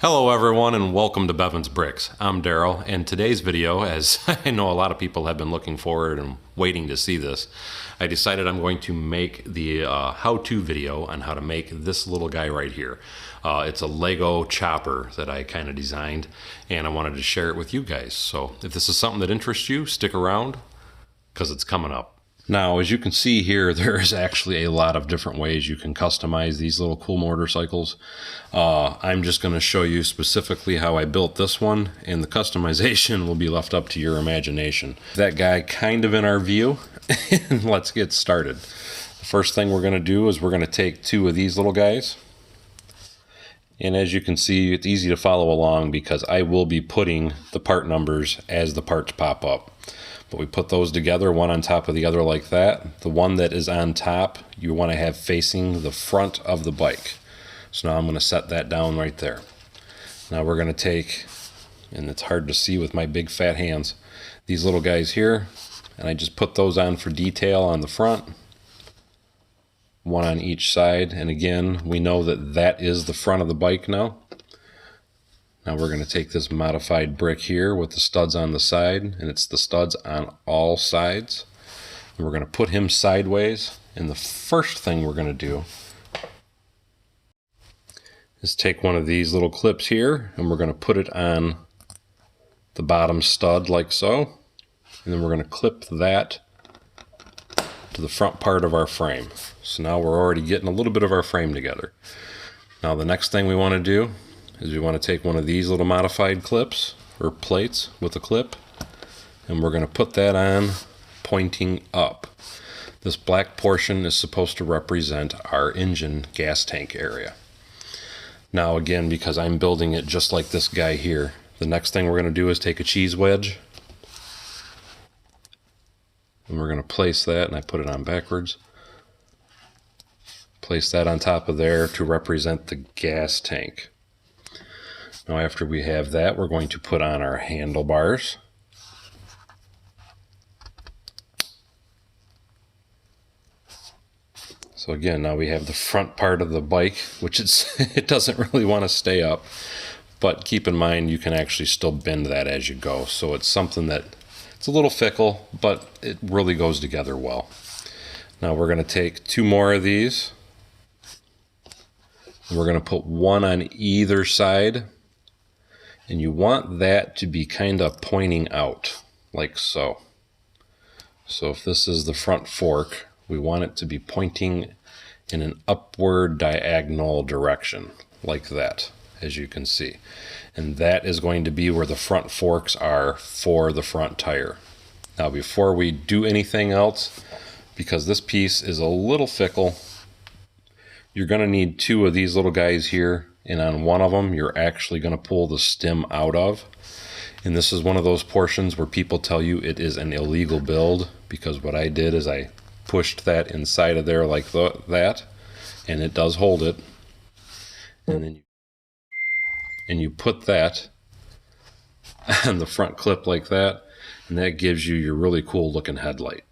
Hello everyone and welcome to Bevins Bricks. I'm Daryl, and today's video, as I know a lot of people have been looking forward and waiting to see this, I decided I'm going to make the how-to video on how to make this little guy right here. It's a Lego chopper that I kind of designed, and I wanted to share it with you guys. So if this is something that interests you, stick around because it's coming up. Now, as you can see here, there is actually a lot of different ways you can customize these little cool motorcycles. I'm just going to show you specifically how I built this one, and the customization will be left up to your imagination. That guy kind of in our view, and let's get started. The first thing we're going to do is we're going to take two of these little guys. And as you can see, it's easy to follow along because I will be putting the part numbers as the parts pop up. But we put those together, one on top of the other like that. The one that is on top, you want to have facing the front of the bike. So now I'm going to set that down right there. Now we're going to take, and it's hard to see with my big fat hands, these little guys here, and I just put those on for detail on the front. One on each side, and again, we know that that is the front of the bike now. Now we're going to take this modified brick here with the studs on the side, and it's the studs on all sides. And we're going to put him sideways, and the first thing we're going to do is take one of these little clips here, and we're going to put it on the bottom stud like so, and then we're going to clip that to the front part of our frame. So now we're already getting a little bit of our frame together. Now the next thing we want to do is we want to take one of these little modified clips or plates with a clip, and we're going to put that on pointing up. This black portion is supposed to represent our engine gas tank area. Now again, because I'm building it just like this guy here, the next thing we're going to do is take a cheese wedge, and we're going to place that, and I put it on backwards, place that on top of there to represent the gas tank. Now after we have that, we're going to put on our handlebars. So again, now we have the front part of the bike, which it doesn't really want to stay up, but keep in mind you can actually still bend that as you go. So it's something that it's a little fickle, but it really goes together well. Now we're going to take two more of these, and we're going to put one on either side. And you want that to be kind of pointing out, like so. So if this is the front fork, we want it to be pointing in an upward diagonal direction, like that, as you can see. And that is going to be where the front forks are for the front tire. Now before we do anything else, because this piece is a little fickle, you're going to need two of these little guys here. And on one of them, you're actually going to pull the stem out of. And this is one of those portions where people tell you it is an illegal build, because what I did is I pushed that inside of there like that, and it does hold it. And then you put that on the front clip like that, and that gives you your really cool looking headlight.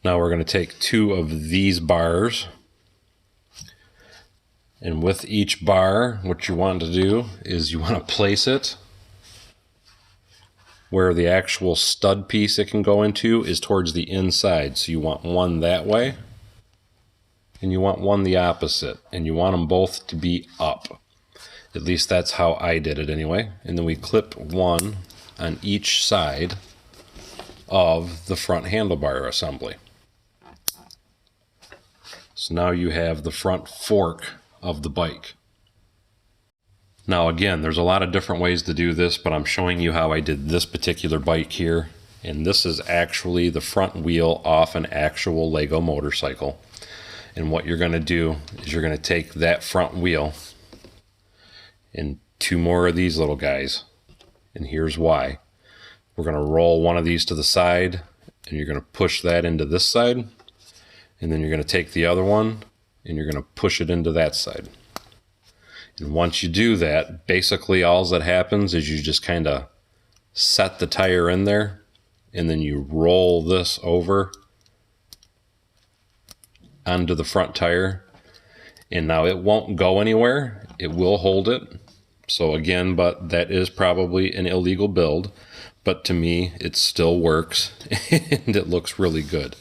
Now we're going to take two of these bars. And with each bar, what you want to do is you want to place it where the actual stud piece it can go into is towards the inside. So you want one that way, and you want one the opposite, and you want them both to be up. At least that's how I did it anyway. And then we clip one on each side of the front handlebar assembly. So now you have the front fork of the bike. Now again, there's a lot of different ways to do this, but I'm showing you how I did this particular bike here. And this is actually the front wheel off an actual Lego motorcycle. And what you're going to do is you're going to take that front wheel and two more of these little guys. And here's why. We're going to roll one of these to the side, and you're going to push that into this side. And then you're going to take the other one, and you're going to push it into that side. And once you do that, basically all that happens is you just kind of set the tire in there, and then you roll this over onto the front tire, And now it won't go anywhere. It will hold it. So again, but that is probably an illegal build. But to me, it still works and it looks really good.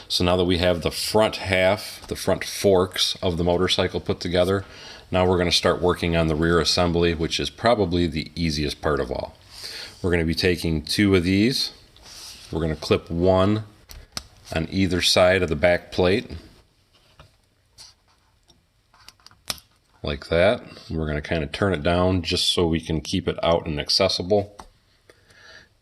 So now that we have the front half, the front forks of the motorcycle put together, now we're going to start working on the rear assembly, which is probably the easiest part of all. We're going to be taking 2 of these. We're going to clip 1 on either side of the back plate, like that. We're going to kind of turn it down just so we can keep it out and accessible.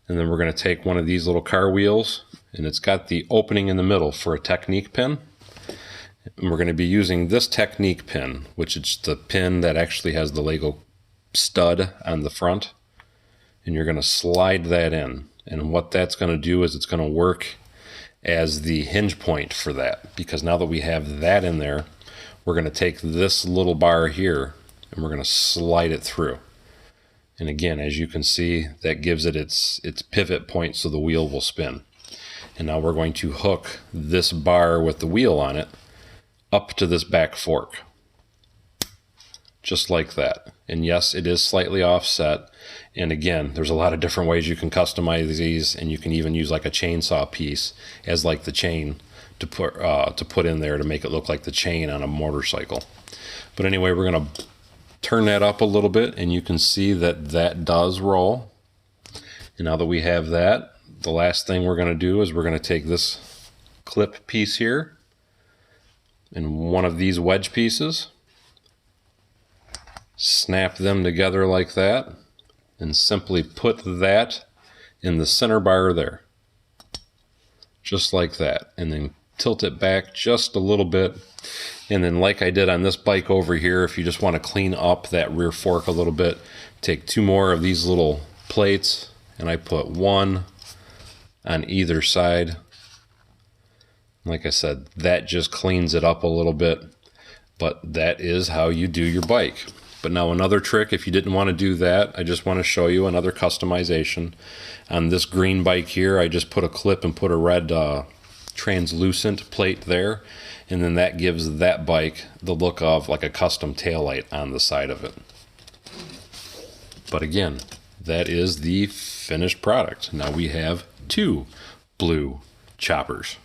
And then we're going to take one of these little car wheels, and it's got the opening in the middle for a technique pin. And we're going to be using this technique pin, which is the pin that actually has the Lego stud on the front. And you're going to slide that in. And what that's going to do is it's going to work as the hinge point for that. Because now that we have that in there, we're going to take this little bar here and we're going to slide it through. And again, as you can see, that gives it its pivot point so the wheel will spin. And now we're going to hook this bar with the wheel on it up to this back fork. Just like that. And yes, it is slightly offset. And again, there's a lot of different ways you can customize these, and you can even use like a chainsaw piece as like the chain to put in there to make it look like the chain on a motorcycle. But anyway, we're going to turn that up a little bit, and you can see that that does roll. And now that we have that, the last thing we're going to do is we're going to take this clip piece here and one of these wedge pieces, snap them together like that, and simply put that in the center bar there, just like that, and then tilt it back just a little bit. And then like I did on this bike over here, if you just want to clean up that rear fork a little bit, take 2 more of these little plates, and I put 1 on either side. Like I said, that just cleans it up a little bit, but that is how you do your bike. But now another trick, if you didn't want to do that, I just want to show you another customization. On this green bike here, I just put a clip and put a red translucent plate there, and then that gives that bike the look of like a custom taillight on the side of it. But again, that is the finished product. Now we have 2 blue choppers.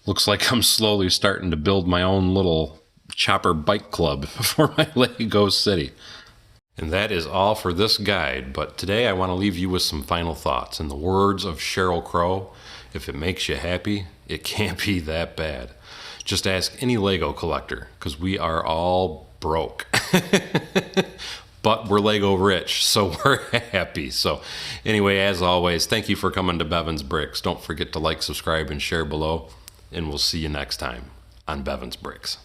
Looks like I'm slowly starting to build my own little chopper bike club for my Lego city. And that is all for this guide, but today I want to leave you with some final thoughts. In the words of Sheryl Crow, if it makes you happy, it can't be that bad. Just ask any Lego collector, because we are all broke. But we're Lego rich, so we're happy. So anyway, as always, thank you for coming to Bevins Bricks. Don't forget to like, subscribe, and share below, and we'll see you next time on Bevins Bricks.